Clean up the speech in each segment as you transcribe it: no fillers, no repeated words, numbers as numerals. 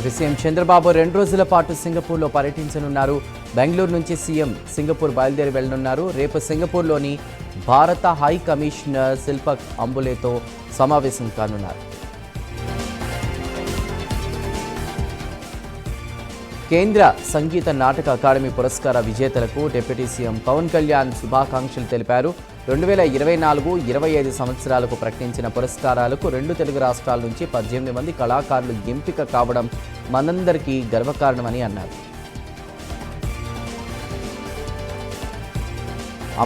AP CM Chandrababu 2 రోజుల పాటు సింగపూర్లో పర్యటించనున్నారు. బెంగళూరు నుంచి సీఎం సింగపూర్ బయలుదేరి వెళ్లనున్నారు. రేపు సింగపూర్లోని భారత హై కమిషనర్ శిల్పక్ అంబులేతో సమావేశం కానున్నారు. కేంద్ర సంగీత నాటక అకాడమీ పురస్కార విజేతలకు డిప్యూటీ సీఎం పవన్ కళ్యాణ్ శుభాకాంక్షలు తెలిపారు. 2024-25 సంవత్సరాలకు ప్రకటించిన పురస్కారాలకు 2 తెలుగు రాష్ట్రాల నుంచి 18 మంది కళాకారులు ఎంపిక కావడం మనందరికీ గర్వకారణమని అన్నారు.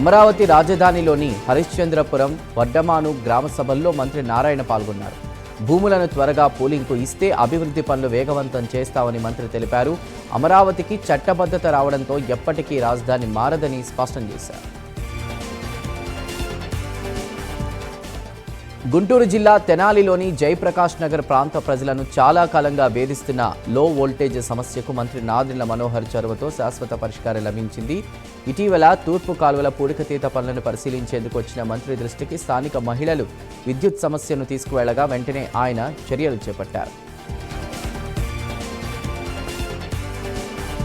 అమరావతి రాజధానిలోని హరిశ్చంద్రపురం, వడ్డమాను గ్రామ సభల్లో మంత్రి నారాయణ పాల్గొన్నారు. భూములను త్వరగా పూలింగ్కు ఇస్తే అభివృద్ధి పనులు వేగవంతం చేస్తామని మంత్రి తెలిపారు. అమరావతికి చట్టబద్ధత రావడంతో ఎప్పటికీ రాజధాని మారదని స్పష్టం చేశారు. గుంటూరు జిల్లా తెనాలిలోని జయప్రకాష్ నగర్ ప్రాంత ప్రజలను చాలా కాలంగా వేధిస్తున్న లో వోల్టేజ్ సమస్యకు మంత్రి నాదెండ్ల మనోహర్ చొరవతో శాశ్వత పరిష్కారం లభించింది. ఇటీవల తూర్పు కాలువల పూడికతీత పనులను పరిశీలించేందుకు వచ్చిన మంత్రి దృష్టికి స్థానిక మహిళలు విద్యుత్ సమస్యను తీసుకువెళ్లగా వెంటనే ఆయన చర్యలు చేపట్టారు.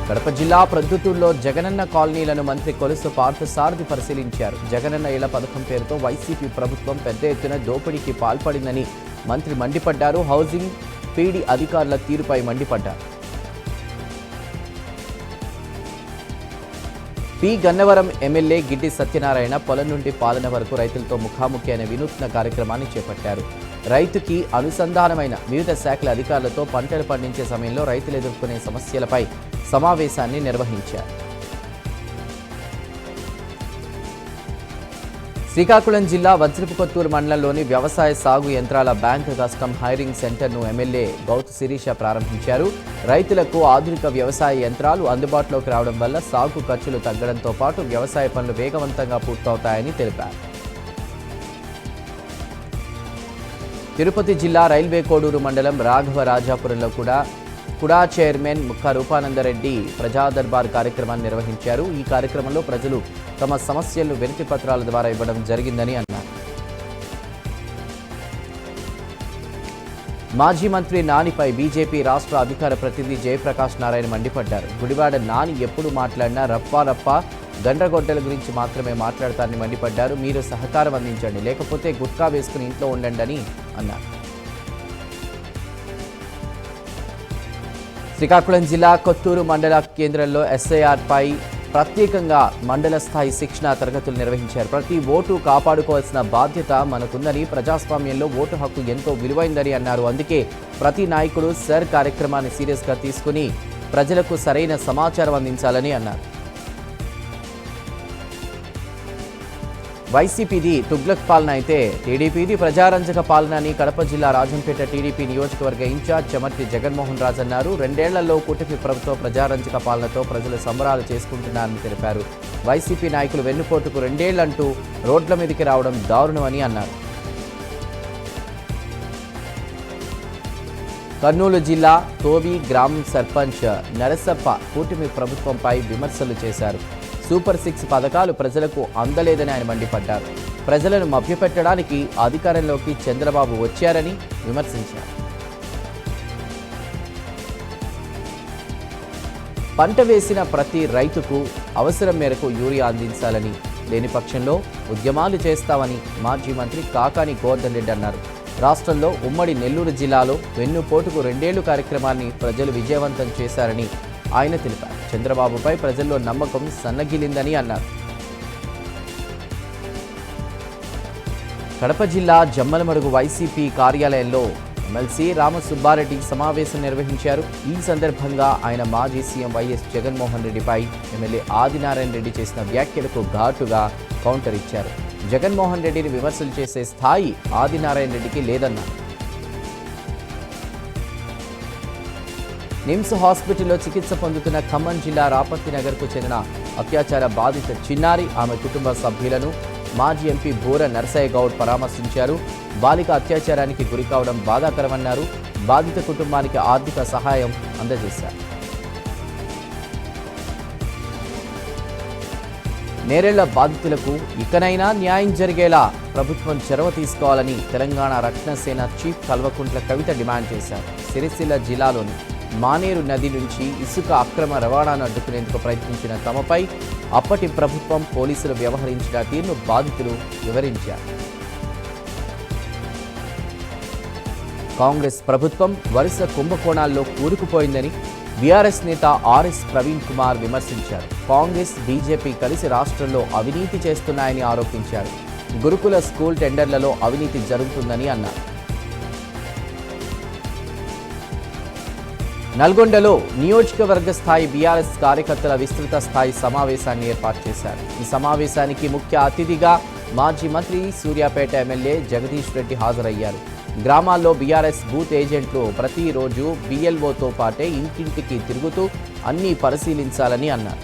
కడప జిల్లా ప్రొద్దుటూరులో జగనన్న కాలనీలను మంత్రి కొలుసు పార్థసారథి పరిశీలించారు. జగనన్న ఇళ్ల పథకం పేరుతో వైసీపీ ప్రభుత్వం పెద్ద ఎత్తున దోపిడీకి పాల్పడిందని మంత్రి మండిపడ్డారు. హౌసింగ్ పీడీ అధికారుల తీరుపై మండిపడ్డారు. పి గన్నవరం ఎమ్మెల్యే గిడ్డి సత్యనారాయణ పొలం నుండి పాలన వరకు రైతులతో ముఖాముఖి అనే వినూత్న కార్యక్రమాన్ని చేపట్టారు. రైతుకి అనుసంధానమైన వివిధ శాఖల అధికారులతో పంటలు పండించే సమయంలో రైతులు ఎదుర్కొనే సమస్యలపై సమావేశాన్ని నిర్వహించారు. శ్రీకాకుళం జిల్లా వజ్రపుకొత్తూరు మండలంలోని వ్యవసాయ సాగు యంత్రాల బ్యాంక్ కస్టమ్ హైరింగ్ సెంటర్ను ఎమ్మెల్యే గౌతు శిరీష ప్రారంభించారు. రైతులకు ఆధునిక వ్యవసాయ యంత్రాలు అందుబాటులోకి రావడం వల్ల సాగు ఖర్చులు తగ్గడంతో పాటు వ్యవసాయ పనులు వేగవంతంగా పూర్తవుతాయని తెలిపారు. తిరుపతి జిల్లా రైల్వే కోడూరు మండలం రాఘవరాజాపురంలో కుడా చైర్మన్ ముక్క రూపానందరెడ్డి ప్రజా దర్బార్ కార్యక్రమాన్ని నిర్వహించారు. ఈ కార్యక్రమంలో ప్రజలు తమ సమస్యలను వినతి పత్రాల ద్వారా ఇవ్వడం జరిగిందని అన్నారు. మాజీ మంత్రి నానిపై బీజేపీ రాష్ట్ర అధికార ప్రతినిధి జయప్రకాష్ నారాయణ మండిపడ్డారు. గుడివాడ నాని ఎప్పుడు మాట్లాడినా రప్పా గండ్రగొడ్డల గురించి మాత్రమే మాట్లాడతారని మండిపడ్డారు. మీరు సహకారం అందించండి, లేకపోతే గుట్కా వేసుకుని ఇంట్లో ఉండండి అని అన్నారు. శ్రీకాకుళం జిల్లా కొత్తూరు మండల కేంద్రంలో ఎస్ఐఆర్పై ప్రత్యేకంగా మండల స్థాయి శిక్షణా తరగతులు నిర్వహించారు. ప్రతి ఓటు కాపాడుకోవాల్సిన బాధ్యత మనకుందని, ప్రజాస్వామ్యంలో ఓటు హక్కు ఎంతో విలువైందని అన్నారు. అందుకే ప్రతి నాయకుడు సర్ కార్యక్రమాన్ని సీరియస్గా తీసుకుని ప్రజలకు సరైన సమాచారం అందించాలని అన్నారు. వైసీపీది తుగ్లక్ పాలన అయితే టీడీపీది ప్రజారంజక పాలన అని కడప జిల్లా రాజంపేట టీడీపీ నియోజకవర్గ ఇన్ఛార్జ్ చెమర్తి జగన్మోహన్ రాజు అన్నారు. 2 ఏళ్లలో కూటమి ప్రభుత్వ ప్రజారంజక పాలనతో ప్రజలు సంబరాలు చేసుకుంటున్నారని తెలిపారు. వైసీపీ నాయకులు వెన్నుపోటుకు 2 ఏళ్లంటూ రోడ్ల మీదకి రావడం దారుణమని అన్నారు. కర్నూలు జిల్లా తోవి గ్రామం సర్పంచ్ నరసప్ప కూటమి ప్రభుత్వంపై విమర్శలు చేశారు. సూపర్ 6 పథకాలు ప్రజలకు అందలేదని ఆయన మండిపడ్డారు. ప్రజలను మభ్యపెట్టడానికి అధికారంలోకి చంద్రబాబు వచ్చారని విమర్శించారు. పంట వేసిన ప్రతి రైతుకు అవసరం మేరకు యూరియా అందించాలని, లేని పక్షంలో ఉద్యమాలు చేస్తామని మాజీ మంత్రి కాకాని గోవర్ధన్ రెడ్డి అన్నారు. రాష్ట్రంలో ఉమ్మడి నెల్లూరు జిల్లాలో వెన్నుపోటుకు 2 ఏళ్లు కార్యక్రమాన్ని ప్రజలు విజయవంతం చేశారని ఆయన తెలిపారు. చంద్రబాబుపై ప్రజల్లో నమ్మకం సన్నగిలిందని అన్నారు. కడప జిల్లా జమ్మలమడుగు వైసీపీ కార్యాలయంలో ఎమ్మెల్సీ రామసుబ్బారెడ్డి సమావేశం నిర్వహించారు. ఈ సందర్భంగా ఆయన మాజీ సీఎం వైఎస్ జగన్మోహన్ రెడ్డిపై ఎమ్మెల్యే ఆదినారాయణ రెడ్డి చేసిన వ్యాఖ్యలకు ఘాటుగా కౌంటర్ ఇచ్చారు. జగన్మోహన్ రెడ్డిని విమర్శలు చేసే స్థాయి ఆదినారాయణ రెడ్డికి లేదన్నారు. నిమ్స్ హాస్పిటల్లో చికిత్స పొందుతున్న ఖమ్మం జిల్లా రాపర్తి నగర్కు చెందిన అత్యాచార బాధిత చిన్నారి, ఆమె కుటుంబ సభ్యులను మాజీ ఎంపీ బూర నరసయ్య గౌడ్ పరామర్శించారు. బాలిక అత్యాచారానికి గురికావడం బాధాకరమన్నారు. బాధిత కుటుంబానికి ఆర్థిక సహాయం అందజేశారు. నేరేళ్ల బాధితులకు ఇకనైనా న్యాయం జరిగేలా ప్రభుత్వం చొరవ తీసుకోవాలని తెలంగాణ రక్షణ సేన చీఫ్ కల్వకుంట్ల కవిత డిమాండ్ చేశారు. సిరిసిల్ల జిల్లాలోని మానేరు నది నుంచి ఇసుక అక్రమ రవాణాను అడ్డుకునేందుకు ప్రయత్నించిన తమపై అప్పటి ప్రభుత్వం పోలీసులు వ్యవహరించిన తీరును బాధితులు వివరించారు. కాంగ్రెస్ ప్రభుత్వం వరుస కుంభకోణాల్లో కూరుకుపోయిందని బీఆర్ఎస్ నేత ఆర్ఎస్ ప్రవీణ్ కుమార్ విమర్శించారు. కాంగ్రెస్, బీజేపీ కలిసి రాష్ట్రంలో అవినీతి చేస్తున్నాయని ఆరోపించారు. గురుకుల స్కూల్ టెండర్లలో అవినీతి జరుగుతుందని అన్నారు. నల్గొండలో నియోజకవర్గ స్థాయి బీఆర్ఎస్ కార్యకర్తల విస్తృత స్థాయి సమావేశాన్ని ఏర్పాటు చేశారు. ఈ సమావేశానికి ముఖ్య అతిథిగా మాజీ మంత్రి సూర్యాపేట ఎమ్మెల్యే జగదీష్ రెడ్డి హాజరయ్యారు. గ్రామాల్లో బీఆర్ఎస్ బూత్ ఏజెంట్లు ప్రతిరోజు BLOతో పాటే ఇంటింటికి తిరుగుతూ అన్నీ పరిశీలించాలని అన్నారు.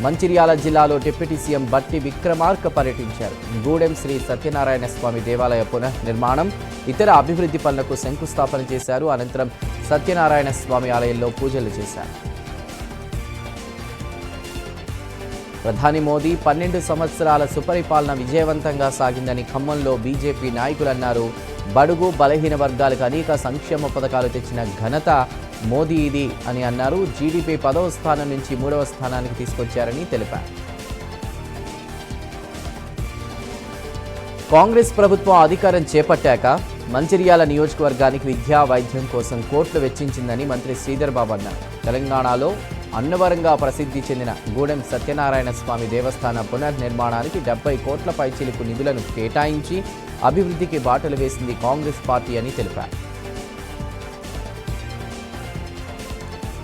మంచిర్యాల జిల్లాలో డిప్యూటీ సీఎం బట్టి విక్రమార్క పర్యటించారు. గూడెం శ్రీ సత్యనారాయణ స్వామి దేవాలయ పునర్నిర్మాణం, ఇతర అభివృద్ధి పనులకు శంకుస్థాపన చేశారు. అనంతరం సత్యనారాయణ స్వామి ఆలయంలో పూజలు చేశారు. ప్రధాని మోదీ 12 సంవత్సరాల సుపరిపాలన విజయవంతంగా సాగిందని ఖమ్మంలో బీజేపీ నాయకులు అన్నారు. బడుగు బలహీన వర్గాలకు అనేక సంక్షేమ పథకాలు తెచ్చిన ఘనత మోదీది అని అన్నారు. జీడీపీ 10వ స్థానం నుంచి 3వ స్థానానికి తీసుకొచ్చారని తెలిపారు. కాంగ్రెస్ ప్రభుత్వం అధికారం చేపట్టాక మంచిర్యాల నియోజకవర్గానికి విద్యా, వైద్యం కోసం కోట్లు వెచ్చించిందని మంత్రి శ్రీధర్ బాబు అన్నారు. తెలంగాణలో అన్నవరంగా ప్రసిద్ధి చెందిన గూడెం సత్యనారాయణ స్వామి దేవస్థాన పునర్నిర్మాణానికి 70 కోట్ల పైచిలుకు నిధులను కేటాయించి అభివృద్ధికి బాటలు వేసింది కాంగ్రెస్ పార్టీ అని తెలిపారు.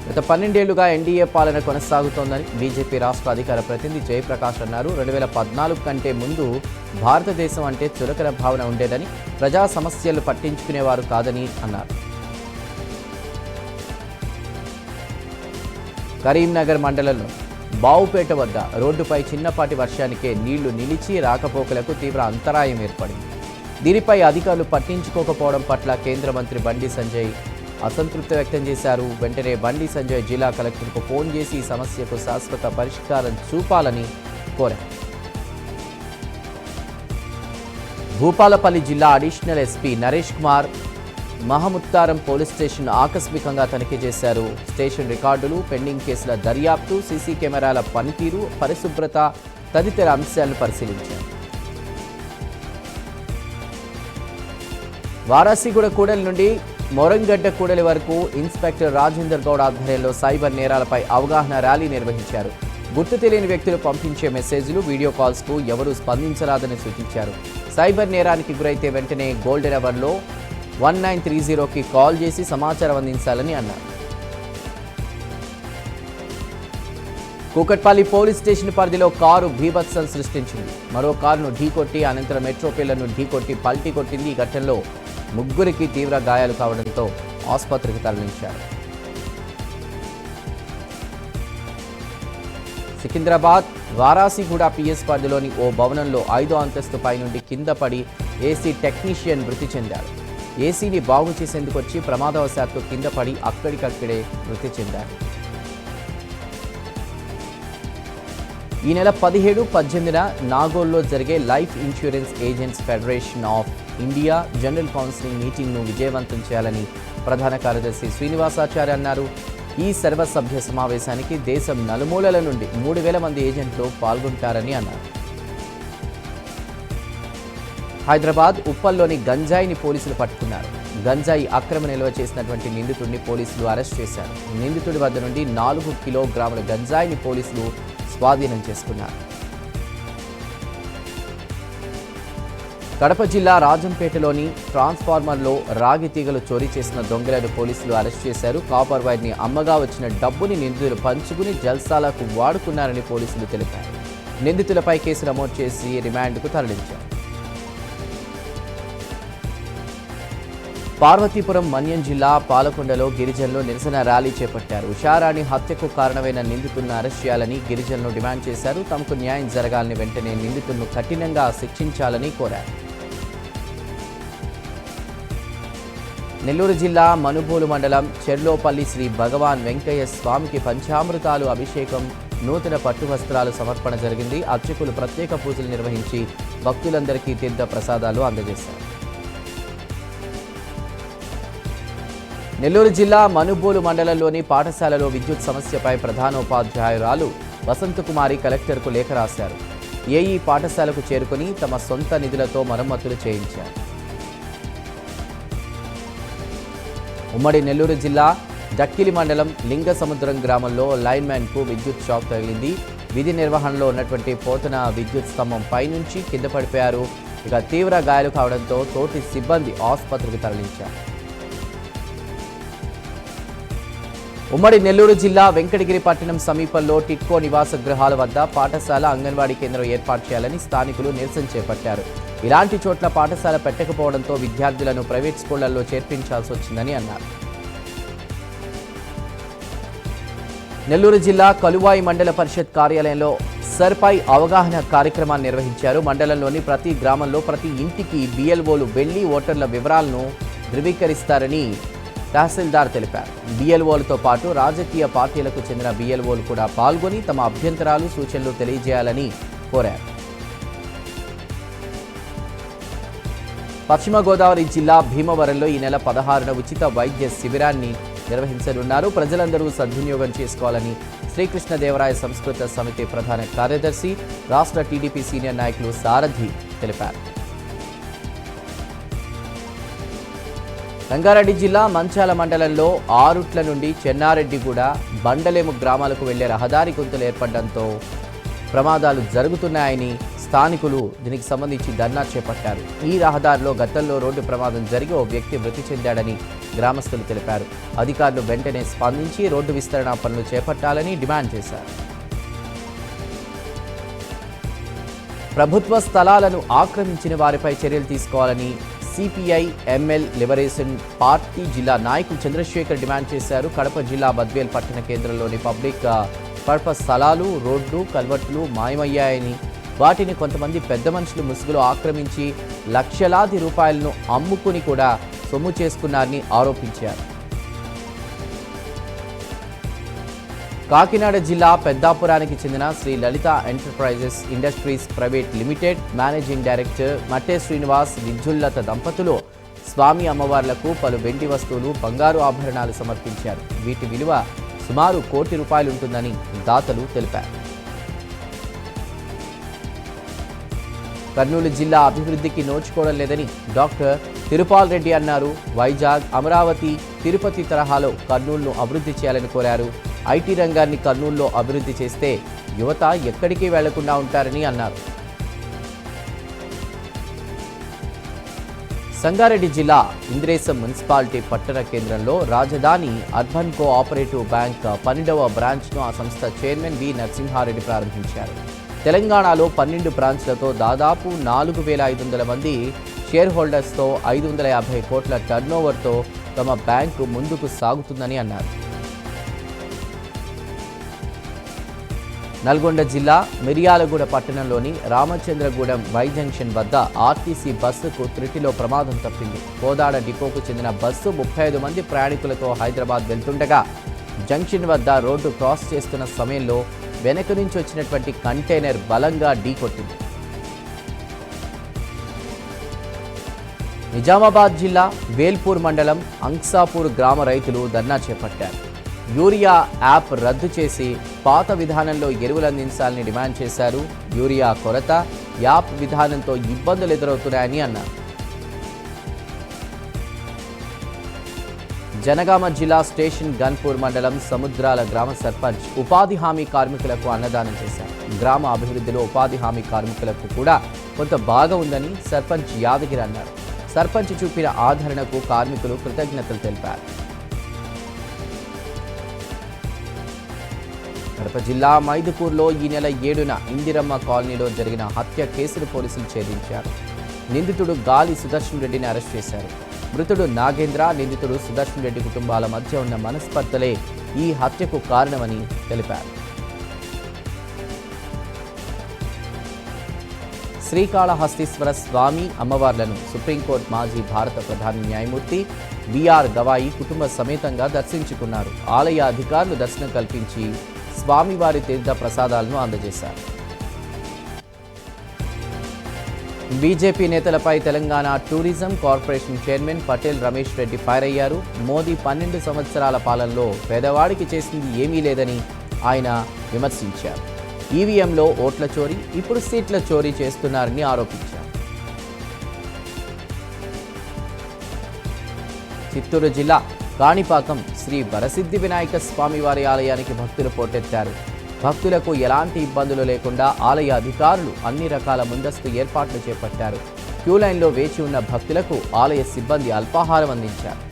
గత 12 ఏళ్లుగా ఎన్డీఏ పాలన కొనసాగుతోందని బీజేపీ రాష్ట్ర అధికార ప్రతినిధి జయప్రకాష్ అన్నారు. 2014 కంటే ముందు భారతదేశం అంటే చులకన భావన ఉండేదని, ప్రజా సమస్యలు పట్టించుకునేవారు కాదని అన్నారు. కరీంనగర్ మండలంలో బావుపేట వద్ద రోడ్డుపై చిన్నపాటి వర్షానికే నీళ్లు నిలిచి రాకపోకలకు తీవ్ర అంతరాయం ఏర్పడింది. దీనిపై అధికారులు పట్టించుకోకపోవడం పట్ల కేంద్ర మంత్రి బండి సంజయ్ అసంతృప్తి వ్యక్తం చేశారు. వెంటనే బండి సంజయ్ జిల్లా కలెక్టర్కు ఫోన్ చేసి ఈ సమస్యకు శాశ్వత పరిష్కారం చూపాలని కోరారు. భూపాలపల్లి జిల్లా additional SP Naresh Kumar Mahamutharam police station ఆకస్మికంగా తనిఖీ చేశారు. స్టేషన్ రికార్డులు, పెండింగ్ కేసుల దర్యాప్తు, సీసీ కెమెరాల పనితీరు, పరిశుభ్రత తదితర అంశాలను పరిశీలించారు. వారాసిగూడ కూడలి నుండి మొరంగడ్డ కూడలి వరకు ఇన్స్పెక్టర్ రాజేందర్ గౌడ్ ఆధ్వర్యంలో సైబర్ నేరాలపై అవగాహన ర్యాలీ నిర్వహించారు. గుర్తు తెలియని వ్యక్తులు పంపించే మెసేజ్లు, వీడియో కాల్స్కు ఎవరూ స్పందించరాదని సూచించారు. సైబర్ నేరానికి గురైతే వెంటనే గోల్డెన్ అవర్లో 1930కి కాల్ చేసి సమాచారం అందించాలని అన్నారు. కూకట్పల్లి పోలీస్ స్టేషన్ పరిధిలో కారు బీభత్సం సృష్టించింది. మరో కారును ఢీకొట్టి అనంతరం మెట్రో పిల్లర్ను ఢీకొట్టి పల్టీ కొట్టింది. ఈ ఘటనలో 3 తీవ్ర గాయాలు కావడంతో ఆసుపత్రికి తరలించారు. సికింద్రాబాద్ వారాసిగూడ పిఎస్ పరిధిలోని ఓ భవనంలో 5వ అంతస్తు పై నుండి కింద పడి ఏసీ టెక్నీషియన్ మృతి చెందారు. ఏసీని బాగు చేసేందుకు వచ్చి ప్రమాదవశాత్తు కింద పడి అక్కడికక్కడే మృతి చెందారు. ఈ నెల 17, 18న నాగోల్లో జరిగే life insurance agents federation of India general counselling మీటింగ్ను విజయవంతం చేయాలని ప్రధాన కార్యదర్శి శ్రీనివాసాచార్య అన్నారు. ఈ సర్వసభ్య సమావేశానికి దేశం నలుమూలల నుండి 3000 మంది ఏజెంట్లు పాల్గొంటారని అన్నారు. హైదరాబాద్ ఉప్పల్లోని గంజాయిని పోలీసులు పట్టుకున్నారు. గంజాయి అక్రమ నిల్వ చేసినటువంటి నిందితుడిని పోలీసులు అరెస్ట్ చేశారు. నిందితుడి వద్ద నుండి 4 కిలోగ్రాముల గంజాయిని పోలీసులు స్వాధీనం చేసుకున్నారు. కడప జిల్లా రాజంపేటలోని ట్రాన్స్ఫార్మర్లో రాగి తీగలు చోరీ చేసిన దొంగలను పోలీసులు అరెస్ట్ చేశారు. కాపర్ వైర్ని అమ్మగా వచ్చిన డబ్బుని నిందితులు పంచుకుని జల్సాలకు వాడుకున్నారని పోలీసులు తెలిపారు. నిందితులపై కేసు నమోదు చేసి రిమాండ్కు తరలించారు. పార్వతీపురం మన్యం జిల్లా పాలకొండలో గిరిజనులు నిరసన ర్యాలీ చేపట్టారు. ఉషారాణి హత్యకు కారణమైన నిందితులను అరెస్ట్ చేయాలని గిరిజనులు డిమాండ్ చేశారు. తమకు న్యాయం జరగాలని, వెంటనే నిందితులను కఠినంగా శిక్షించాలని కోరారు. నెల్లూరు జిల్లా మనుబోలు మండలం చెర్లోపల్లి శ్రీ భగవాన్ వెంకయ్య స్వామికి పంచామృతాలు అభిషేకం, నూతన పట్టు వస్త్రాలు సమర్పణ జరిగింది. అర్చకులు ప్రత్యేక పూజలు నిర్వహించి భక్తులందరికీ తీర్థ ప్రసాదాలు అందజేశారు. నెల్లూరు జిల్లా మనుబోలు మండలంలోని పాఠశాలలో విద్యుత్ సమస్యపై ప్రధానోపాధ్యాయురాలు వసంతకుమారి కలెక్టర్కు లేఖ రాశారు. ఏఈ పాఠశాలకు చేరుకుని తమ సొంత నిధులతో మరమ్మతులు చేయించారు. ఉమ్మడి నెల్లూరు జిల్లా డక్కిలి మండలం లింగసముద్రం గ్రామంలో లైన్మ్యాన్కు విద్యుత్ షాక్ తగిలింది. విధి నిర్వహణలో ఉన్నటువంటి పోతన విద్యుత్ స్తంభం పైనుంచి కింద పడిపోయారు. ఇక తీవ్ర గాయాలు కావడంతో తోటి సిబ్బంది ఆసుపత్రికి తరలించారు. ఉమ్మడి నెల్లూరు జిల్లా వెంకటగిరి పట్టణం సమీపంలో టిట్కో నివాస గృహాల వద్ద పాఠశాల అంగన్వాడీ కేంద్రం ఏర్పాటు చేయాలని స్థానికులు నిరసన చేపట్టారు. ఇలాంటి చోట్ల పాఠశాల పెట్టకపోవడంతో విద్యార్థులను ప్రైవేట్ స్కూళ్లలో చేర్పించాల్సి వచ్చిందని అన్నారు. నెల్లూరు జిల్లా కలువాయి మండల పరిషత్ కార్యాలయంలో సర్పై అవగాహన కార్యక్రమాన్ని నిర్వహించారు. మండలంలోని ప్రతి గ్రామంలో ప్రతి ఇంటికి బిఎల్ఓలు వెళ్లి ఓటర్ల వివరాలను ధృవీకరిస్తారని తహసీల్దార్ తెలిపారు. బిఎల్ఓలతో పాటు రాజకీయ పార్టీలకు చెందిన బిఎల్ఓలు కూడా పాల్గొని తమ అభ్యంతరాలు సూచనలు తెలియజేయాలని కోరారు. పశ్చిమ గోదావరి జిల్లా భీమవరంలో ఈ నెల 16న ఉచిత వైద్య శిబిరాన్ని నిర్వహించనున్నారు. ప్రజలందరూ సద్వినియోగం చేసుకోవాలని శ్రీకృష్ణదేవరాయ సంస్కృత సమితి ప్రధాన కార్యదర్శి రాష్ట్ర టీడీపీ సీనియర్ నాయకులు సారథి తెలిపారు. రంగారెడ్డి జిల్లా మంచాల మండలంలో ఆరుట్ల నుండి చెన్నారెడ్డిగూడ బండలేము గ్రామాలకు వెళ్లే రహదారి గుంతలు ఏర్పడడంతో ప్రమాదాలు జరుగుతున్నాయని స్థానికులు దీనికి సంబంధించి ధర్నా చేపట్టారు. ఈ రహదారిలో గతంలో రోడ్డు ప్రమాదం జరిగి ఓ వ్యక్తి మృతి చెందాడని గ్రామస్తులు తెలిపారు. అధికారులు వెంటనే స్పందించి రోడ్డు విస్తరణ పనులు చేపట్టాలని డిమాండ్ చేశారు. ప్రభుత్వ స్థలాలను ఆక్రమించిన వారిపై చర్యలు తీసుకోవాలని సిపిఐ ఎంఎల్ లిబరేషన్ పార్టీ జిల్లా నాయకులు చంద్రశేఖర్ డిమాండ్ చేశారు. కడప జిల్లా బద్వేల్ పట్టణ కేంద్రంలోని పబ్లిక్ పర్పస్ స్థలాలు, రోడ్లు, కల్వర్ట్లు మాయమయ్యాయని, వాటిని కొంతమంది పెద్ద మనుషులు ముసుగులో ఆక్రమించి లక్షలాది రూపాయలను అమ్ముకుని కూడా సొమ్ము చేసుకున్నారని ఆరోపించారు. కాకినాడ జిల్లా పెద్దాపురానికి చెందిన Sri Lalitha enterprises industries private limited managing director Matte Srinivas, Vidyullatha దంపతులు స్వామి అమ్మవార్లకు పలు వెండి వస్తువులు, బంగారు ఆభరణాలు సమర్పించారు. వీటి విలువ సుమారు ₹1 కోటి ఉంటుందని దాతలు తెలిపారు. కర్నూలు జిల్లా అభివృద్ధికి నోచుకోవడం లేదని డాక్టర్ తిరుపాల్ రెడ్డి అన్నారు. వైజాగ్, అమరావతి, తిరుపతి తరహాలో కర్నూలును అభివృద్ధి చేయాలని కోరారు. ఐటీ రంగాన్ని కర్నూలులో అభివృద్ధి చేస్తే యువత ఎక్కడికి వెళ్లకుండా ఉంటారని అన్నారు. సంగారెడ్డి జిల్లా ఇంద్రేశం మున్సిపాలిటీ పట్టణ కేంద్రంలో రాజధాని అర్బన్ కోఆపరేటివ్ బ్యాంక్ 12వ బ్రాంచ్ను ఆ సంస్థ చైర్మన్ వి నరసింహారెడ్డి ప్రారంభించారు. తెలంగాణలో 12 బ్రాంచ్లతో దాదాపు 4,500 మంది షేర్ హోల్డర్స్తో 550 కోట్ల టర్నోవర్తో తమ బ్యాంకు ముందుకు సాగుతుందని అన్నారు. నల్గొండ జిల్లా మిర్యాలగూడ పట్టణంలోని రామచంద్రగూడెం వై జంక్షన్ వద్ద ఆర్టీసీ బస్సుకు త్రుటిలో ప్రమాదం తప్పింది. కోదాడ డిపోకు చెందిన బస్సు 35 మంది ప్రయాణికులతో హైదరాబాద్ వెళ్తుండగా జంక్షన్ వద్ద రోడ్డు క్రాస్ చేస్తున్న సమయంలో వెనక నుంచి వచ్చినటువంటి కంటైనర్ బలంగా ఢీకొట్టింది. నిజామాబాద్ జిల్లా వేల్పూర్ మండలం అంక్సాపూర్ గ్రామ రైతులు ధర్నా చేపట్టారు. యూరియా యాప్ రద్దు చేసి పాత విధానంలో ఎరువులు అందించాలని డిమాండ్ చేశారు. యూరియా కొరత, యాప్ విధానంతో ఇబ్బందులు ఎదురవుతున్నాయని అన్నారు. జనగామ జిల్లా స్టేషన్ గన్పూర్ మండలం సముద్రాల గ్రామ సర్పంచ్ ఉపాధి హామీ కార్మికులకు అన్నదానం చేశారు. గ్రామ అభివృద్ధిలో ఉపాధి హామీ కార్మికులకు కూడా కొంత బాగా ఉందని సర్పంచ్ యాదగిరి అన్నారు. సర్పంచ్ చూపిన ఆదరణకు కార్మికులు కృతజ్ఞతలు తెలిపారు. కడప జిల్లా మైదుకూరులో ఈ నెల 7న ఇందిరమ్మ కాలనీలో జరిగిన హత్య కేసును పోలీసులు ఛేదించారు. నిందితుడు గాలి సుదర్శన్ రెడ్డిని అరెస్ట్ చేశారు. మృతుడు నాగేంద్ర, నిందితుడు సుదర్శన్ రెడ్డి కుటుంబాల మధ్య ఉన్న మనస్పర్ధలే ఈ హత్యకు కారణమని తెలిపారు. శ్రీకాళహస్తీశ్వర స్వామి అమ్మవార్లను సుప్రీంకోర్టు మాజీ భారత ప్రధాన న్యాయమూర్తి బిఆర్ గవాయి కుటుంబ సమేతంగా దర్శించుకున్నారు. ఆలయ అధికారులు దర్శనం కల్పించి స్వామివారి తీర్థ ప్రసాదాలను అందజేశారు. బీజేపీ నేతలపై Telangana tourism corporation chairman Patel Ramesh Reddy fire అయ్యారు. మోదీ 12 సంవత్సరాల పాలనలో పేదవాడికి చేసింది ఏమీ లేదని ఆయన విమర్శించారు. ఈవీఎంలో ఓట్ల చోరీ, ఇప్పుడు సీట్ల చోరీ చేస్తున్నారని ఆరోపించారు. చిత్తూరు జిల్లా కాణిపాకం శ్రీ వరసిద్ధి వినాయక స్వామివారి ఆలయానికి భక్తులు పోటెత్తారు. భక్తులకు ఎలాంటి ఇబ్బందులు లేకుండా ఆలయ అధికారులు అన్ని రకాల ముందస్తు ఏర్పాట్లు చేపట్టారు. క్యూ లైన్లో వేచి ఉన్న భక్తులకు ఆలయ సిబ్బంది అల్పాహారం అందించారు.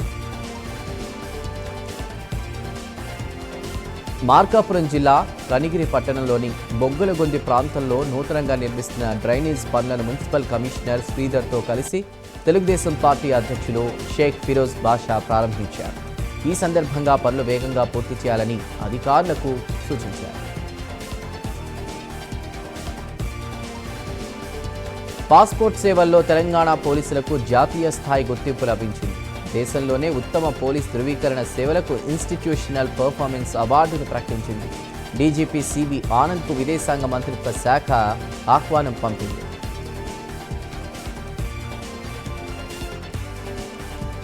మార్కాపురం జిల్లా కనిగిరి పట్టణంలోని బొగ్గులగొంది ప్రాంతంలో నూతనంగా నిర్మిస్తున్న డ్రైనేజ్ పనులను మున్సిపల్ కమిషనర్ శ్రీధర్తో కలిసి తెలుగుదేశం పార్టీ అధ్యక్షులు షేక్ ఫిరోజ్ బాషా ప్రారంభించారు. ఈ సందర్భంగా పనులు వేగంగా పూర్తి చేయాలని అధికారులకు సూచించారు. పాస్పోర్ట్ సేవల్లో తెలంగాణ పోలీసులకు జాతీయ స్థాయి గుర్తింపు లభించింది. దేశంలోనే ఉత్తమ పోలీస్ ధృవీకరణ సేవలకు ఇన్స్టిట్యూషనల్ పర్ఫార్మెన్స్ అవార్డును ప్రకటించింది. డీజీపీ సివి ఆనంద్కు విదేశాంగ మంత్రిత్వ శాఖ ఆహ్వానం పంపింది.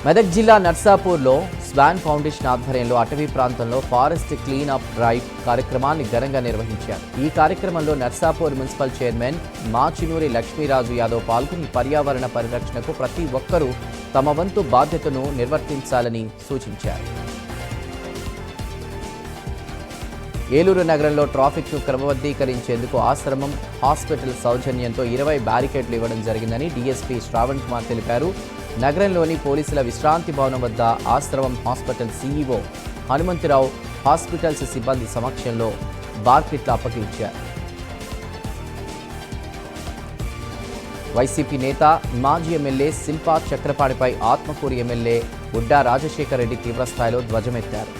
మెదక్ జిల్లా నర్సాపూర్లో స్వాన్ ఫౌండేషన్ ఆధ్వర్యంలో అటవీ ప్రాంతంలో ఫారెస్ట్ క్లీన్ అప్ డ్రైవ్ కార్యక్రమాన్ని ఘనంగా నిర్వహించారు. ఈ కార్యక్రమంలో నర్సాపూర్ మున్సిపల్ చైర్మన్ మాచినూరి లక్ష్మీరాజు యాదవ్ పాల్గొని పర్యావరణ పరిరక్షణకు ప్రతి ఒక్కరూ తమ వంతు బాధ్యతను నిర్వర్తించాలని సూచించారు. ఏలూరు నగరంలో ట్రాఫిక్ను క్రమబద్ధీకరించేందుకు ఆశ్రమం హాస్పిటల్ సౌజన్యంతో 20 బ్యారికేడ్లు ఇవ్వడం జరిగిందని డీఎస్పీ శ్రావణ్ కుమార్ తెలిపారు. నగరంలోని పోలీసుల విశ్రాంతి భవనం వద్ద ఆశ్రమం హాస్పిటల్ సీఈఓ హనుమంతరావు హాస్పిటల్స్ సిబ్బంది సమక్షంలో బార్కిట్లు అప్పగించారు. వైసీపీ నేత మాజీ ఎమ్మెల్యే శిల్పా చక్రపాణిపై ఆత్మకూరు ఎమ్మెల్యే గుడ్డా రాజశేఖర్ రెడ్డి తీవ్రస్థాయిలో ధ్వజమెత్తారు.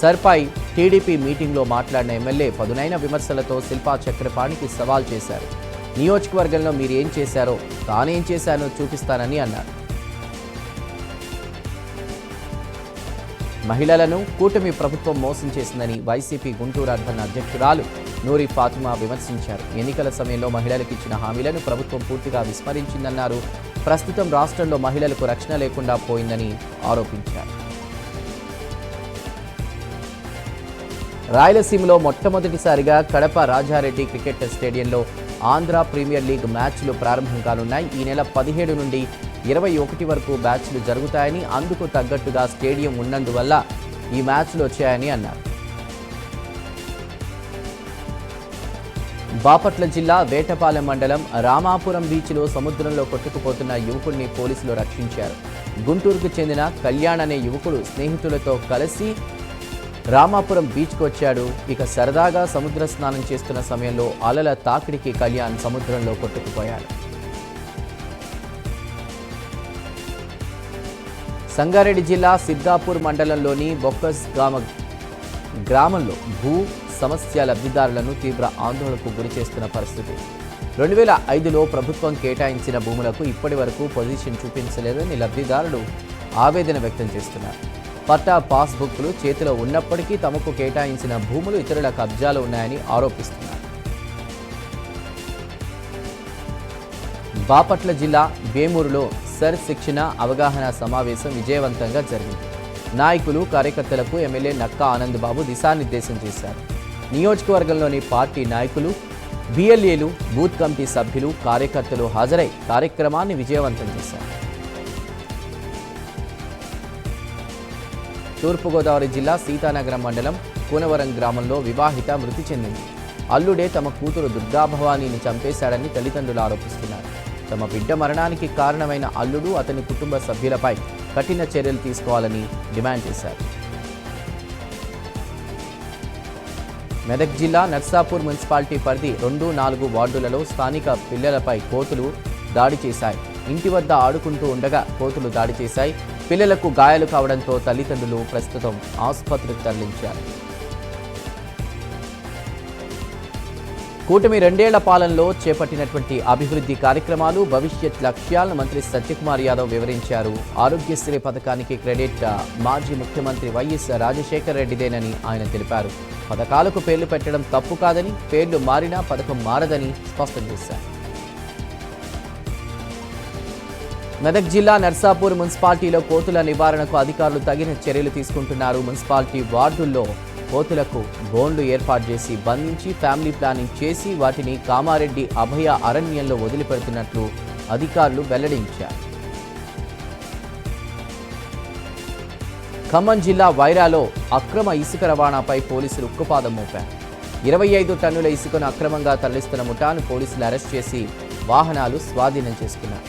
సర్పై టీడీపీ మీటింగ్లో మాట్లాడిన ఎమ్మెల్యే పదునైన విమర్శలతో శిల్పా చక్రపాణికి సవాల్ చేశారు. నియోజకవర్గంలో మీరు ఏం చేశారో తానేం చేశానో చూపిస్తానని అన్నారు. మహిళలను కూటమి ప్రభుత్వం మోసం చేసిందని వైసీపీ గుంటూరు అర్బన్ అధ్యక్షురాలు నూరి ఫాతిమా విమర్శించారు. ఎన్నికల సమయంలో మహిళలకు ఇచ్చిన హామీలను ప్రభుత్వం పూర్తిగా విస్మరించిందన్నారు. ప్రస్తుతం రాష్ట్రంలో మహిళలకు రక్షణ లేకుండా పోయిందని ఆరోపించారు. రాయలసీమలో మొట్టమొదటిసారిగా కడప రాజారెడ్డి క్రికెట్ స్టేడియంలో ఆంధ్ర ప్రీమియర్ లీగ్ మ్యాచ్లు ప్రారంభం కానున్నాయి. ఈ నెల 17 నుండి 21 వరకు మ్యాచ్లు జరుగుతాయని, అందుకు తగ్గట్టుగా స్టేడియం ఉన్నందువల్ల ఈ మ్యాచ్లు వచ్చాయని అన్నారు. బాపట్ల జిల్లా వేటపాలెం మండలం రామాపురం బీచ్లో సముద్రంలో కొట్టుకుపోతున్న యువకుడిని పోలీసులు రక్షించారు. గుంటూరుకు చెందిన కళ్యాణ్ అనే యువకుడు స్నేహితులతో కలిసి రామాపురం బీచ్కు వచ్చాడు. ఇక సరదాగా సముద్ర స్నానం చేస్తున్న సమయంలో అలల తాకిడికి కళ్యాణ్ సముద్రంలో కొట్టుకుపోయాడు. సంగారెడ్డి జిల్లా సిద్ధాపూర్ మండలంలోని బొక్కస్ గ్రామంలో భూ సమస్య లబ్ధిదారులను తీవ్ర ఆందోళనకు గురి చేస్తున్న పరిస్థితి. 2005లో ప్రభుత్వం కేటాయించిన భూములకు ఇప్పటి వరకు పొజిషన్ చూపించలేదని లబ్ధిదారులు ఆవేదన వ్యక్తం చేస్తున్నారు. పట్టా పాస్బుక్లు చేతిలో ఉన్నప్పటికీ తమకు కేటాయించిన భూములు ఇతరుల కబ్జాలో ఉన్నాయని ఆరోపిస్తున్నారు. బాపట్ల జిల్లా వేమూరులో సర్ శిక్షణ అవగాహన సమావేశం విజయవంతంగా జరిగింది. నాయకులు కార్యకర్తలకు ఎమ్మెల్యే నక్కా ఆనంద్ బాబు దిశానిర్దేశం చేశారు. నియోజకవర్గంలోని పార్టీ నాయకులు, బిఎల్ఏలు, బూత్ కమిటీ సభ్యులు, కార్యకర్తలు హాజరై కార్యక్రమాన్ని విజయవంతం చేశారు. తూర్పుగోదావరి జిల్లా సీతానగరం మండలం కూనవరం గ్రామంలో వివాహిత మృతి చెందింది. అల్లుడే తమ కూతురు దుర్గాభవానీని చంపేశాడని తల్లిదండ్రులు ఆరోపిస్తున్నారు. తమ బిడ్డ మరణానికి కారణమైన అల్లుడు, అతని కుటుంబ సభ్యులపై కఠిన చర్యలు తీసుకోవాలని డిమాండ్ చేశారు. మెదక్ జిల్లా నర్సాపూర్ మున్సిపాలిటీ పరిధి 2, 4 వార్డులలో స్థానిక పిల్లలపై కోతులు దాడి చేశాయి. ఇంటి వద్ద ఆడుకుంటూ ఉండగా కోతులు దాడి చేశాయి. పిల్లలకు గాయాలు కావడంతో తల్లిదండ్రులు ప్రస్తుతం ఆసుపత్రికి తరలించారు. కూటమి 2 ఏళ్ల పాలనలో చేపట్టినటువంటి అభివృద్ధి కార్యక్రమాలు, భవిష్యత్ లక్ష్యాలను మంత్రి సత్యకుమార్ యాదవ్ వివరించారు. ఆరోగ్యశ్రీ పథకానికి క్రెడిట్ మాజీ ముఖ్యమంత్రి వైఎస్ రాజశేఖర్ రెడ్డిదేనని ఆయన తెలిపారు. పథకాలకు పేర్లు పెట్టడం తప్పు కాదని, పేర్లు మారినా పథకం మారదని స్పష్టం చేశారు. మెదక్ జిల్లా నర్సాపూర్ మున్సిపాలిటీలో కోతుల నివారణకు అధికారులు తగిన చర్యలు తీసుకుంటున్నారు. మున్సిపాలిటీ వార్డుల్లో కోతులకు బోన్లు ఏర్పాటు చేసి బంధించి ఫ్యామిలీ ప్లానింగ్ చేసి వాటిని కామారెడ్డి అభయ అరణ్యంలో వదిలిపెడుతున్నట్లు అధికారులు వెల్లడించారు. ఖమ్మం జిల్లా వైరాలో అక్రమ ఇసుక రవాణాపై పోలీసులు ఉక్కుపాదం మోపారు. 25 టన్నుల ఇసుకను అక్రమంగా తరలిస్తున్న ముఠాను పోలీసులు అరెస్ట్ చేసి వాహనాలు స్వాధీనం చేసుకున్నారు.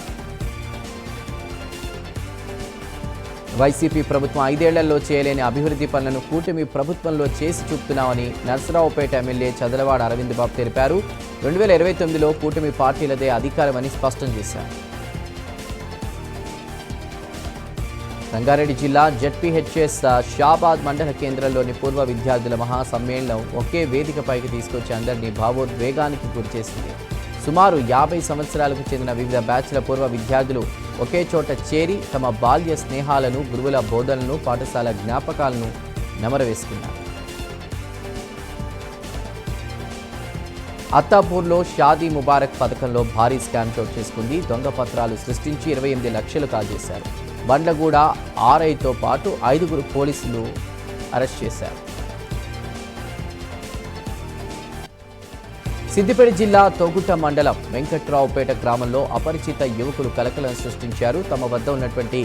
వైసీపీ ప్రభుత్వం 5 ఏళ్లలో చేయలేని అభివృద్ధి పనులను కూటమి ప్రభుత్వంలో చేసి చూపుతున్నామని నర్సరావుపేట ఎమ్మెల్యే చదలవాడ అరవింద్ బాబు తెలిపారు. 2029లో కూటమి పార్టీలదే అధికారమని స్పష్టం చేశారు. రంగారెడ్డి జిల్లా జెడ్పీహెచ్ఎస్ షాబాద్ మండల కేంద్రంలోని పూర్వ విద్యార్థుల మహాసమ్మేళనం ఒకే వేదికపైకి తీసుకొచ్చి అందరినీ భావోద్వేగానికి గురిచేసింది. సుమారు 50 సంవత్సరాలకు చెందిన వివిధ బ్యాచ్ల పూర్వ విద్యార్థులు ఒకే చోట చేరి తమ బాల్య స్నేహాలను, గురువుల బోధనలను, పాఠశాల జ్ఞాపకాలను నెమరవేసుకున్నారు. అత్తాపూర్లో షాదీ ముబారక్ పథకంలో భారీ స్కామ్ చోటు చేసుకుంది. దొంగ పత్రాలు సృష్టించి 28 లక్షలు కాజేశారు. బండ్లగూడ ఆర్ఐతో పాటు 5 పోలీసులు అరెస్ట్ చేశారు. సిద్దిపేట జిల్లా తోగుట్ట మండలం వెంకట్రావుపేట గ్రామంలో అపరిచిత యువకులు కలకలం సృష్టించారు. తమ వద్ద ఉన్నటువంటి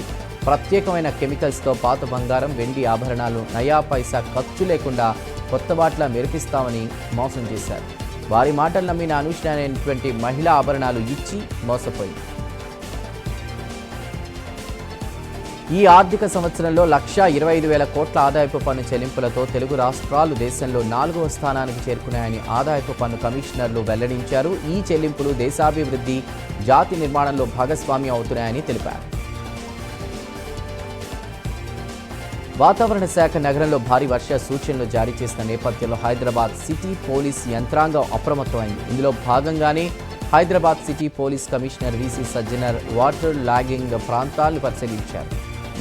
ప్రత్యేకమైన కెమికల్స్తో పాత బంగారం, వెండి ఆభరణాలు నయా పైసా ఖర్చు లేకుండా కొత్త వాటిలా మెరిపిస్తామని మోసం చేశారు. వారి మాటలు నమ్మిన అనూష అనేటువంటి మహిళా ఆభరణాలు ఇచ్చి మోసపోయింది. ఈ ఆర్థిక సంవత్సరంలో 1,25,000 కోట్ల ఆదాయపు పన్ను చెల్లింపులతో తెలుగు రాష్ట్రాలు దేశంలో 4వ స్థానానికి చేరుకున్నాయని ఆదాయపు పన్ను కమిషనర్లు వెల్లడించారు. ఈ చెల్లింపులు దేశాభివృద్ధి, జాతి నిర్మాణంలో భాగస్వామ్యం అవుతున్నాయని తెలిపారు. వాతావరణ శాఖ నగరంలో భారీ వర్ష సూచనలు జారీ చేసిన నేపథ్యంలో హైదరాబాద్ సిటీ పోలీస్ యంత్రాంగం అప్రమత్తమైంది. ఇందులో భాగంగానే Hyderabad city police commissioner V C Sajjanar water logging ప్రాంతాలను పరిశీలించారు.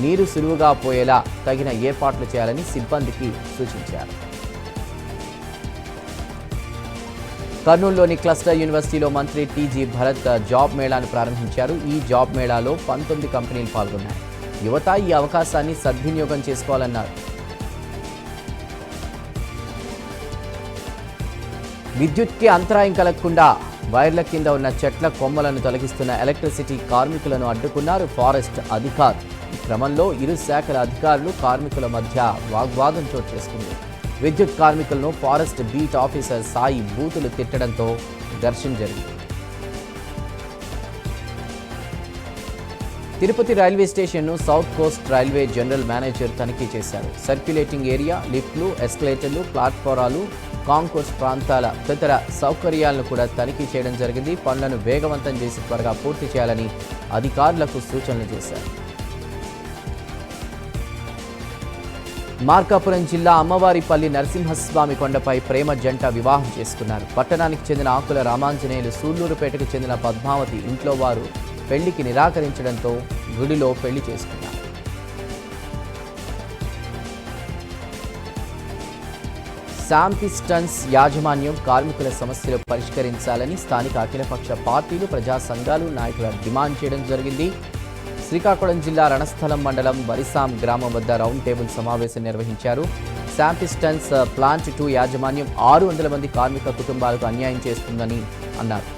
నీరు సులువుగా పోయేలా తగిన ఏర్పాట్లు చేయాలని సిబ్బందికి సూచించారు. కర్నూలులోని క్లస్టర్ యూనివర్సిటీలో మంత్రి టీజీ భరత్ జాబ్ మేళాను ప్రారంభించారు. ఈ జాబ్ మేళాలో 19 కంపెనీలు పాల్గొన్నాయి. యువత ఈ అవకాశాన్ని సద్వినియోగం చేసుకోవాలన్నారు. విద్యుత్కి అంతరాయం కలగకుండా వైర్ల కింద ఉన్న చెట్ల కొమ్మలను తొలగిస్తున్న ఎలక్ట్రిసిటీ కార్మికులను అడ్డుకున్నారు ఫారెస్ట్ అధికారులు. ఈ క్రమంలో ఇరు శాఖల అధికారులు, కార్మికుల మధ్య వాగ్వాదం చోటు చేసుకుంది. విద్యుత్ కార్మికులను ఫారెస్ట్ బీట్ ఆఫీసర్ సాయి బూతులు తిట్టడంతో ఘర్షణ జరిగింది. తిరుపతి రైల్వే స్టేషన్ను south Coast railway general manager తనిఖీ చేశారు. సర్క్యులేటింగ్ ఏరియా, లిఫ్ట్లు, ఎస్కలేటర్లు, ప్లాట్ఫారాలు, కాంకోర్స్ ప్రాంతాల తదితర సౌకర్యాలను కూడా తనిఖీ చేయడం జరిగింది. పనులను వేగవంతం చేసి త్వరగా పూర్తి చేయాలని అధికారులకు సూచనలు చేశారు. మార్కాపురం జిల్లా అమ్మవారిపల్లి నరసింహస్వామి కొండపై ప్రేమ జంట వివాహం చేసుకున్నారు. పట్టణానికి చెందిన ఆకుల రామాంజనేయులు, సూళ్లూరుపేటకు చెందిన పద్మావతి ఇంట్లో వారు పెళ్లికి నిరాకరించడంతో గుడిలో పెళ్లి చేసుకున్నారు. శాంపిస్టన్స్ యాజమాన్యం కార్మికుల సమస్యలు పరిష్కరించాలని స్థానిక అఖిలపక్ష పార్టీలు, ప్రజా సంఘాలు, నాయకుల డిమాండ్ చేయడం జరిగింది. శ్రీకాకుళం జిల్లా రణస్థలం మండలం వరిసాం గ్రామం వద్ద రౌండ్ టేబుల్ సమావేశం నిర్వహించారు. శాంపిస్టన్స్ ప్లాంట్ 2 యాజమాన్యం 600 మంది కార్మిక కుటుంబాలకు అన్యాయం చేస్తుందని అన్నారు.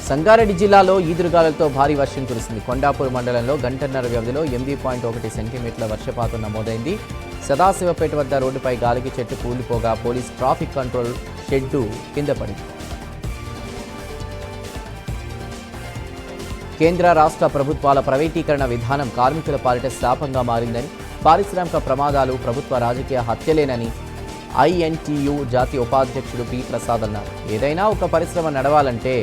సంగారెడ్డి జిల్లాలో ఈదురుగాలులతో భారీ వర్షం కురిసింది. కొండాపూర్ మండలంలో గంటన్నర వ్యవధిలో 8.1 సెంటీమీటర్ల వర్షపాతం నమోదైంది. సదాశివపేట వద్ద రోడ్డుపై గాలికి చెట్టు కూలిపోగా పోలీస్ ట్రాఫిక్ కంట్రోల్ షెడ్డు కింద పడింది. కేంద్ర రాష్ట్ర ప్రభుత్వాల ప్రైవేటీకరణ విధానం కార్మికుల పాలిట శాపంగా మారిందని, పారిశ్రామిక ప్రమాదాలు ప్రభుత్వ రాజకీయ హత్యలేనని ఐఎన్టీయూ జాతీయ ఉపాధ్యక్షుడు పి ప్రసాద్ అన్నారు. ఏదైనా ఒక పరిశ్రమ నడవాలంటే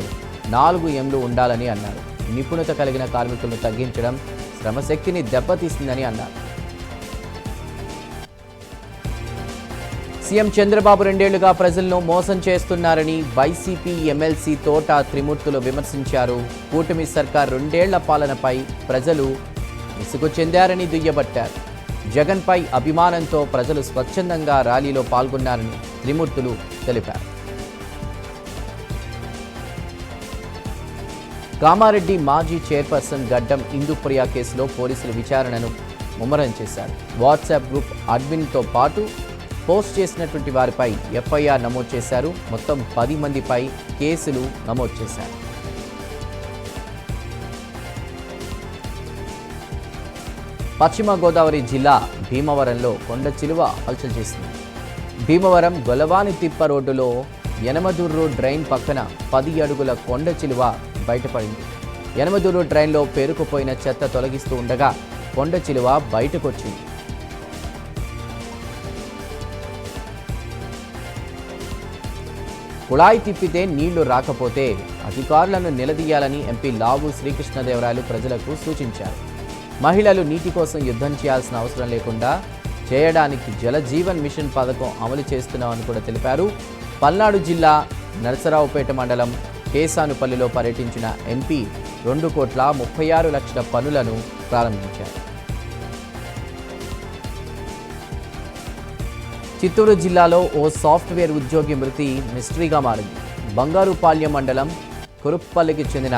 4 Mలు ఉండాలని అన్నారు. నిపుణత కలిగిన కార్మికులను తగ్గించడం శ్రమశక్తిని దెబ్బతీస్తుందని అన్నారు. సీఎం చంద్రబాబు 2 ఏళ్లుగా ప్రజలను మోసం చేస్తున్నారని వైసీపీ ఎమ్మెల్సీ తోట త్రిమూర్తులు విమర్శించారు. కూటమి సర్కార్ 2 ఏళ్ల పాలనపై ప్రజలు విసుగు చెందారని దుయ్యబట్టారు. జగన్పై అభిమానంతో ప్రజలు స్వచ్ఛందంగా ర్యాలీలో పాల్గొన్నారని త్రిమూర్తులు తెలిపారు. కామారెడ్డి మాజీ చైర్పర్సన్ గడ్డం ఇందుప్రియ కేసులో పోలీసులు విచారణను ముమ్మరం చేశారు. వాట్సాప్ గ్రూప్ అడ్మిన్తో పాటు పోస్ట్ చేసినటువంటి వారిపై ఎఫ్ఐఆర్ నమోదు చేశారు. మొత్తం 10 మందిపై కేసులు నమోదు చేశారు. పశ్చిమ గోదావరి జిల్లా భీమవరంలో కొండ చిలువ హల్చల్ చేసింది. భీమవరం గొలవాని తిప్ప రోడ్డులో యనమదుర్రు డ్రైన్ పక్కన 10 అడుగుల కొండ చిలువ బయటపడింది. యనమదుర్రు డ్రైన్లో పేరుకుపోయిన చెత్త తొలగిస్తూ ఉండగా కొండ చిలువ బయటకొచ్చింది. కుళాయి తిప్పితే నీళ్లు రాకపోతే అధికారులను నిలదీయాలని ఎంపీ లావు శ్రీకృష్ణదేవరాయలు ప్రజలకు సూచించారు. మహిళలు నీటి కోసం యుద్ధం చేయాల్సిన అవసరం లేకుండా చేయడానికి జలజీవన్ మిషన్ పథకం అమలు చేస్తున్నామని కూడా తెలిపారు. పల్నాడు జిల్లా నరసరావుపేట మండలం కేసానుపల్లిలో పర్యటించిన ఎంపీ 2,36,00,000 పనులను ప్రారంభించారు. చిత్తూరు జిల్లాలో ఓ సాఫ్ట్వేర్ ఉద్యోగి మృతి మిస్టరీగా మారింది. బంగారుపాళ్యం మండలం కురుప్పల్లికి చెందిన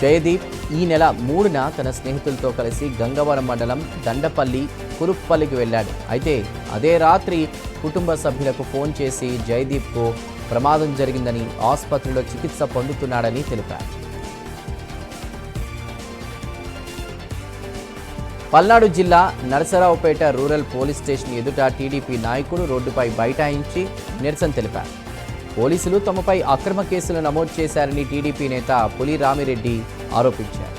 జయదీప్ ఈ నెల 3న తన స్నేహితులతో కలిసి గంగవరం మండలం దండపల్లి కురుప్పల్లికి వెళ్ళాడు. అయితే అదే రాత్రి కుటుంబ సభ్యులకు ఫోన్ చేసి జయదీప్కు ప్రమాదం జరిగిందని, ఆసుపత్రిలో చికిత్స పొందుతున్నాడని తెలిపారు. పల్నాడు జిల్లా నరసరావుపేట రూరల్ పోలీస్ స్టేషన్ ఎదుట టీడీపీ నాయకుడు రోడ్డుపై బైఠాయించి నిరసన తెలిపారు. పోలీసులు తమపై అక్రమ కేసులు నమోదు చేశారని టీడీపీ నేత పులి రామిరెడ్డి ఆరోపించారు.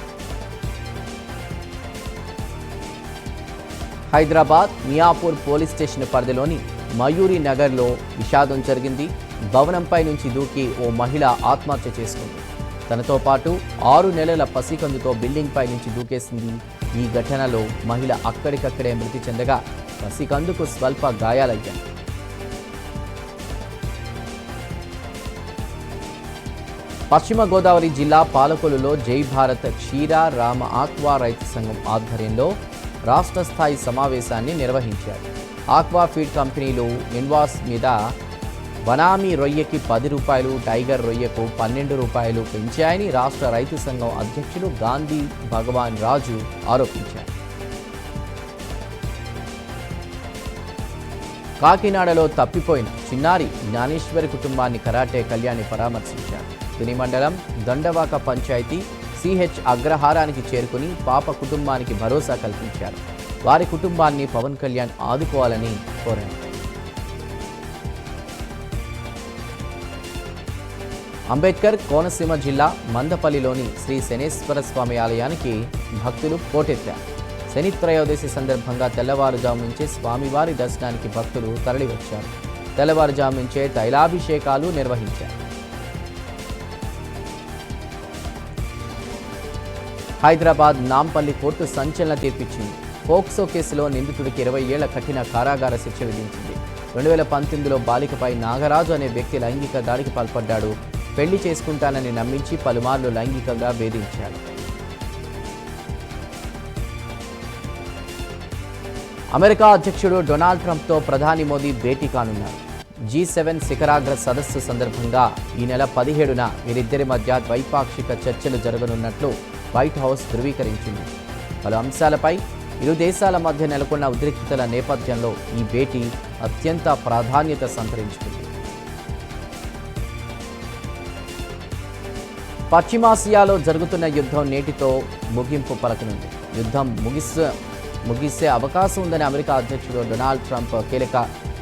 హైదరాబాద్ మియాపూర్ పోలీస్ స్టేషన్ పరిధిలోని మయూరి నగర్లో విషాదం జరిగింది. భవనంపై నుంచి దూకి ఓ మహిళ ఆత్మహత్య చేసుకుంది. తనతో పాటు 6 నెలల పసికందుతో బిల్డింగ్ పై నుంచి దూకేసింది. ఈ ఘటనలో మహిళ అక్కడికక్కడే మృతి చెందగా పసికందుకు స్వల్ప గాయాలయ్యాయి. పశ్చిమ గోదావరి జిల్లా పాలకొలులో జై భారత్ క్షీర రామ ఆక్వా రైతు సంఘం ఆధ్వర్యంలో రాష్ట్ర స్థాయి సమావేశాన్ని నిర్వహించారు. ఆక్వా ఫీడ్ కంపెనీలు ఇన్వాయిస్ మీద బనామీ రొయ్యకి 10 రూపాయలు, టైగర్ రొయ్యకు 12 రూపాయలు పెంచాయని రాష్ట్ర రైతు సంఘం అధ్యక్షుడు గాంధీ భగవాన్ రాజు ఆరోపించారు. కాకినాడలో తప్పిపోయిన చిన్నారి జ్ఞానేశ్వరి కుటుంబాన్ని కరాటే కళ్యాణి పరామర్శించారు. తుని మండలం దండవాక పంచాయతీ సిహెచ్ అగ్రహారానికి చేరుకుని పాప కుటుంబానికి భరోసా కల్పించారు. వారి కుటుంబాన్ని పవన్ కళ్యాణ్ ఆదుకోవాలని కోరారు. అంబేద్కర్ కోనసీమ జిల్లా మందపల్లిలోని శ్రీ శనేశ్వర స్వామి ఆలయానికి భక్తులు పోటెత్తారు. శని త్రయోదశి సందర్భంగా తెల్లవారుజాము నుంచే స్వామివారి దర్శనానికి భక్తులు తరలివచ్చారు. తెల్లవారుజాము నుంచే తైలాభిషేకాలు నిర్వహించారు. హైదరాబాద్ నాంపల్లి కోర్టు సంచలన తీర్పిచ్చింది. పోక్సో కేసులో నిందితుడికి 20 ఏళ్ల కఠిన కారాగార శిక్ష విధించింది. 2019లో బాలికపై నాగరాజు అనే వ్యక్తి లైంగిక దాడికి పాల్పడ్డాడు. పెళ్లి చేసుకుంటానని నమ్మించి పలుమార్లు లైంగికంగా వేధించాడు. అమెరికా అధ్యక్షుడు డొనాల్డ్ ట్రంప్తో ప్రధాని మోదీ భేటీ కానున్నారు. G7 శిఖరాగ్ర సదస్సు సందర్భంగా ఈ నెల 17న వీరిద్దరి మధ్య ద్వైపాక్షిక చర్చలు జరగనున్నట్లు వైట్ హౌస్ ధృవీకరించింది. పలు అంశాలపై ఇరు దేశాల మధ్య నెలకొన్న ఉద్రిక్తతల నేపథ్యంలో ఈ భేటీ అత్యంత ప్రాధాన్యత సంతరించుకుంది. పశ్చిమాసియాలో జరుగుతున్న యుద్ధం నేటితో ముగింపు పలకనుంది. యుద్ధం ముగిసే అవకాశం ఉందని అమెరికా అధ్యక్షుడు డొనాల్డ్ ట్రంప్ కీలక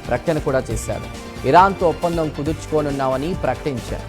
ప్రకటన కూడా చేశారు. ఇరాన్తో ఒప్పందం కుదుర్చుకోనున్నామని ప్రకటించారు.